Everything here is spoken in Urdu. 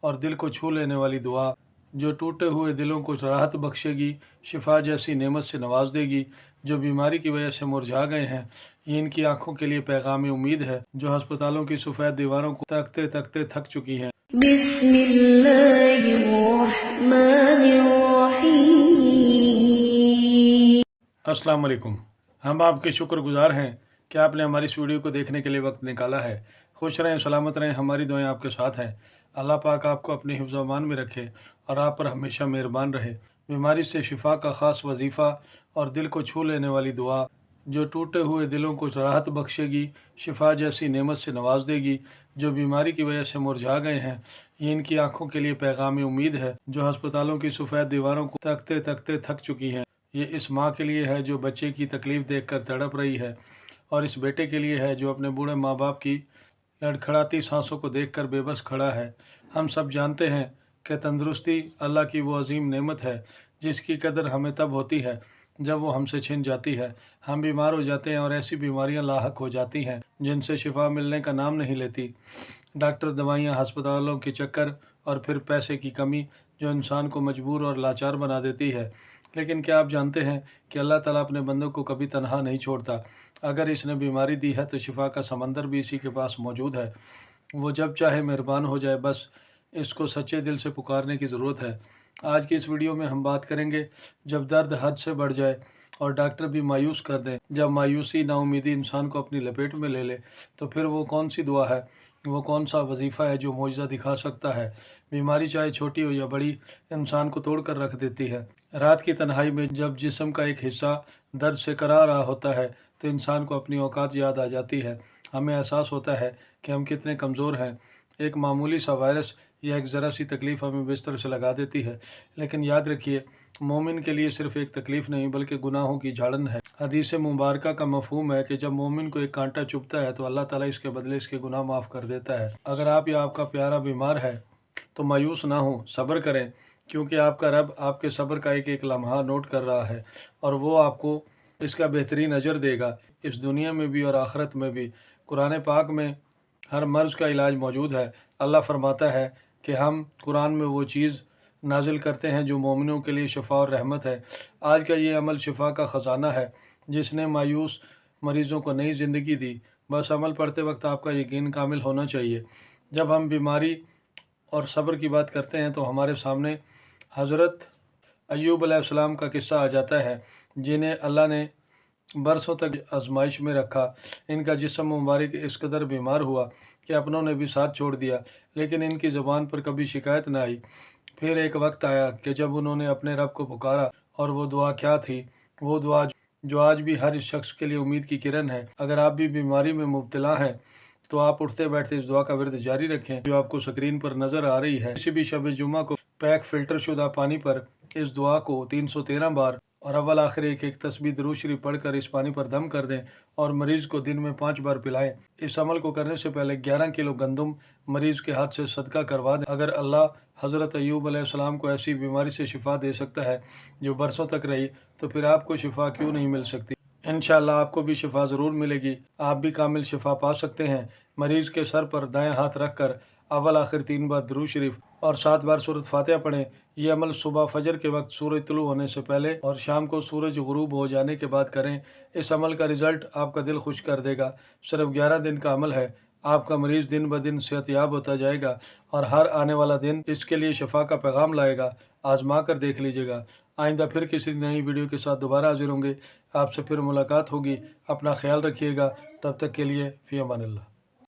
اور دل کو چھو لینے والی دعا جو ٹوٹے ہوئے دلوں کو راحت بخشے گی، شفا جیسی نعمت سے نواز دے گی۔ جو بیماری کی وجہ سے مرجھا گئے ہیں، یہ ان کی آنکھوں کے لیے پیغام امید ہے، جو ہسپتالوں کی سفید دیواروں کو تکتے تکتے تھک چکی ہیں۔ بسم اللہ الرحمن الرحیم۔ السلام علیکم۔ ہم آپ کے شکر گزار ہیں کہ آپ نے ہماری اس ویڈیو کو دیکھنے کے لیے وقت نکالا ہے۔ خوش رہیں، سلامت رہیں، ہماری دعائیں آپ کے ساتھ ہیں۔ اللہ پاک آپ کو اپنے حفظ و امان میں رکھے اور آپ پر ہمیشہ مہربان رہے۔ بیماری سے شفا کا خاص وظیفہ اور دل کو چھو لینے والی دعا جو ٹوٹے ہوئے دلوں کو راحت بخشے گی، شفا جیسی نعمت سے نواز دے گی۔ جو بیماری کی وجہ سے مرجھا گئے ہیں، یہ ان کی آنکھوں کے لیے پیغام امید ہے، جو ہسپتالوں کی سفید دیواروں کو تکتے تکتے تھک چکی ہیں۔ یہ اس ماں کے لیے ہے جو بچے کی تکلیف دیکھ کر تڑپ رہی ہے، اور اس بیٹے کے لیے ہے جو اپنے بوڑھے ماں باپ کی لڑکھڑاتی سانسوں کو دیکھ کر بے بس کھڑا ہے۔ ہم سب جانتے ہیں کہ تندرستی اللہ کی وہ عظیم نعمت ہے جس کی قدر ہمیں تب ہوتی ہے جب وہ ہم سے چھن جاتی ہے۔ ہم بیمار ہو جاتے ہیں اور ایسی بیماریاں لاحق ہو جاتی ہیں جن سے شفا ملنے کا نام نہیں لیتی۔ ڈاکٹر، دوائیاں، ہسپتالوں کے چکر اور پھر پیسے کی کمی جو انسان کو مجبور اور لاچار بنا دیتی ہے۔ لیکن کیا آپ جانتے ہیں کہ اللہ تعالیٰ اپنے بندوں کو کبھی تنہا نہیں چھوڑتا۔ اگر اس نے بیماری دی ہے تو شفا کا سمندر بھی اسی کے پاس موجود ہے۔ وہ جب چاہے مہربان ہو جائے، بس اس کو سچے دل سے پکارنے کی ضرورت ہے۔ آج کی اس ویڈیو میں ہم بات کریں گے جب درد حد سے بڑھ جائے اور ڈاکٹر بھی مایوس کر دیں، جب مایوسی، نا امیدی انسان کو اپنی لپیٹ میں لے لے، تو پھر وہ کون سی دعا ہے، وہ کون سا وظیفہ ہے جو معجزہ دکھا سکتا ہے۔ بیماری چاہے چھوٹی ہو یا بڑی، انسان کو توڑ کر رکھ دیتی ہے۔ رات کی تنہائی میں جب جسم کا ایک حصہ درد سے کرا رہا ہوتا ہے تو انسان کو اپنی اوقات یاد آ جاتی ہے۔ ہمیں احساس ہوتا ہے کہ ہم کتنے کمزور ہیں۔ ایک معمولی سا وائرس یا ایک ذرا سی تکلیف ہمیں بستر سے لگا دیتی ہے، لیکن یاد رکھیے، مومن کے لیے صرف ایک تکلیف نہیں بلکہ گناہوں کی جھاڑن ہے۔ حدیث مبارکہ کا مفہوم ہے کہ جب مومن کو ایک کانٹا چبھتا ہے تو اللہ تعالیٰ اس کے بدلے اس کے گناہ معاف کر دیتا ہے۔ اگر آپ یا آپ کا پیارا بیمار ہے تو مایوس نہ ہوں، صبر کریں، کیونکہ آپ کا رب آپ کے صبر کا ایک ایک لمحہ نوٹ کر رہا ہے، اور وہ آپ کو اس کا بہترین اجر دے گا، اس دنیا میں بھی اور آخرت میں بھی۔ قرآن پاک میں ہر مرض کا علاج موجود ہے۔ اللہ فرماتا ہے کہ ہم قرآن میں وہ چیز نازل کرتے ہیں جو مومنوں کے لیے شفا اور رحمت ہے۔ آج کا یہ عمل شفا کا خزانہ ہے جس نے مایوس مریضوں کو نئی زندگی دی۔ بس عمل پڑھتے وقت آپ کا یقین کامل ہونا چاہیے۔ جب ہم بیماری اور صبر کی بات کرتے ہیں تو ہمارے سامنے حضرت ایوب علیہ السلام کا قصہ آ جاتا ہے، جنہیں اللہ نے برسوں تک آزمائش میں رکھا۔ ان کا جسم مبارک اس قدر بیمار ہوا کہ اپنوں نے بھی ساتھ چھوڑ دیا، لیکن ان کی زبان پر کبھی شکایت نہ آئی۔ پھر ایک وقت آیا کہ جب انہوں نے اپنے رب کو پکارا، اور وہ دعا کیا تھی؟ وہ دعا جو آج بھی ہر اس شخص کے لیے امید کی کرن ہے۔ اگر آپ بھی بیماری میں مبتلا ہیں تو آپ اٹھتے بیٹھتے اس دعا کا ورد جاری رکھیں جو آپ کو سکرین پر نظر آ رہی ہے۔ کسی بھی شب جمعہ کو پیک فلٹر شدہ پانی پر اس دعا کو 313 بار اور اول آخر ایک ایک تسبیح درود شریف پڑھ کر اس پانی پر دم کر دیں اور مریض کو دن میں 5 بار پلائیں۔ اس عمل کو کرنے سے پہلے 11 کلو گندم مریض کے ہاتھ سے صدقہ کروا دیں۔ اگر اللہ حضرت ایوب علیہ السلام کو ایسی بیماری سے شفا دے سکتا ہے جو برسوں تک رہی، تو پھر آپ کو شفا کیوں نہیں مل سکتی؟ انشاءاللہ آپ کو بھی شفا ضرور ملے گی، آپ بھی کامل شفا پا سکتے ہیں۔ مریض کے سر پر دائیں ہاتھ رکھ کر اول آخر 3 بار درود شریف اور 7 بار سورۃ فاتحہ پڑھیں۔ یہ عمل صبح فجر کے وقت سورج طلوع ہونے سے پہلے اور شام کو سورج غروب ہو جانے کے بعد کریں۔ اس عمل کا رزلٹ آپ کا دل خوش کر دے گا۔ صرف 11 دن کا عمل ہے۔ آپ کا مریض دن بدن صحت یاب ہوتا جائے گا اور ہر آنے والا دن اس کے لیے شفا کا پیغام لائے گا۔ آزما کر دیکھ لیجیے گا۔ آئندہ پھر کسی نئی ویڈیو کے ساتھ دوبارہ حاضر ہوں گے۔ آپ سے پھر ملاقات ہوگی۔ اپنا خیال رکھیے گا۔ تب تک کے لیے فی امان اللہ۔